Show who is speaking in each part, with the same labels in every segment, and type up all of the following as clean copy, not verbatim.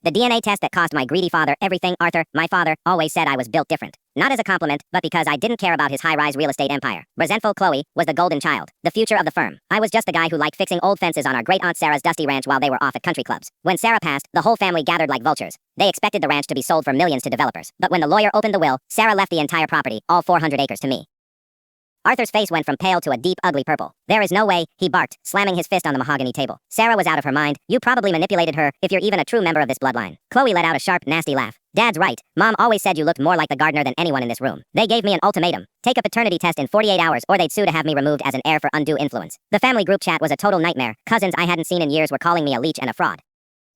Speaker 1: The DNA test that cost my greedy father everything. Arthur, my father, always said I was built different. Not as a compliment, but because I didn't care about his high-rise real estate empire. Resentful Chloe was the golden child, the future of the firm. I was just the guy who liked fixing old fences on our great-aunt Sarah's dusty ranch while they were off at country clubs. When Sarah passed, the whole family gathered like vultures. They expected the ranch to be sold for millions to developers. But when the lawyer opened the will, Sarah left the entire property, all 400 acres, to me. Arthur's face went from pale to a deep, ugly purple. "There is no way," he barked, slamming his fist on the mahogany table. "Sarah was out of her mind. You probably manipulated her, if you're even a true member of this bloodline." Chloe let out a sharp, nasty laugh. "Dad's right. Mom always said you looked more like the gardener than anyone in this room. They gave me an ultimatum. Take a paternity test in 48 hours or they'd sue to have me removed as an heir for undue influence." The family group chat was a total nightmare. Cousins I hadn't seen in years were calling me a leech and a fraud.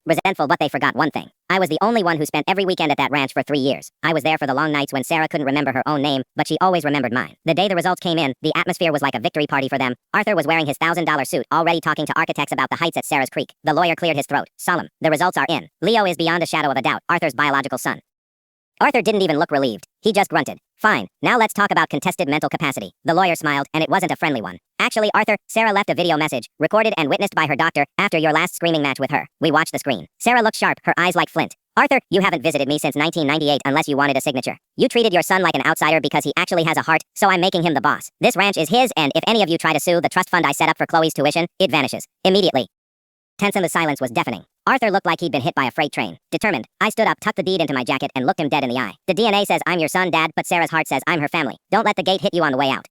Speaker 1: Resentful, but they forgot one thing. I was the only one who spent every weekend at that ranch for 3 years. I was there for the long nights when Sarah couldn't remember her own name, but she always remembered mine. The day the results came in, the atmosphere was like a victory party for them. Arthur was wearing his $1,000 suit, already talking to architects about the heights at Sarah's Creek. The lawyer cleared his throat. "Solemn. The results are in. Leo is beyond a shadow of a doubt Arthur's biological son." Arthur didn't even look relieved. He just grunted. "Fine, now let's talk about contested mental capacity." The lawyer smiled, and it wasn't a friendly one. "Actually, Arthur, Sarah left a video message, recorded and witnessed by her doctor, after your last screaming match with her." We watched the screen. Sarah looked sharp, her eyes like flint. "Arthur, you haven't visited me since 1998 unless you wanted a signature. You treated your son like an outsider because he actually has a heart, so I'm making him the boss. This ranch is his, and if any of you try to sue the trust fund I set up for Chloe's tuition, it vanishes. Immediately." Tense, and the silence was deafening. Arthur looked like he'd been hit by a freight train. Determined, I stood up, tucked the deed into my jacket, and looked him dead in the eye. "The DNA says I'm your son, Dad, but Sarah's heart says I'm her family. Don't let the gate hit you on the way out."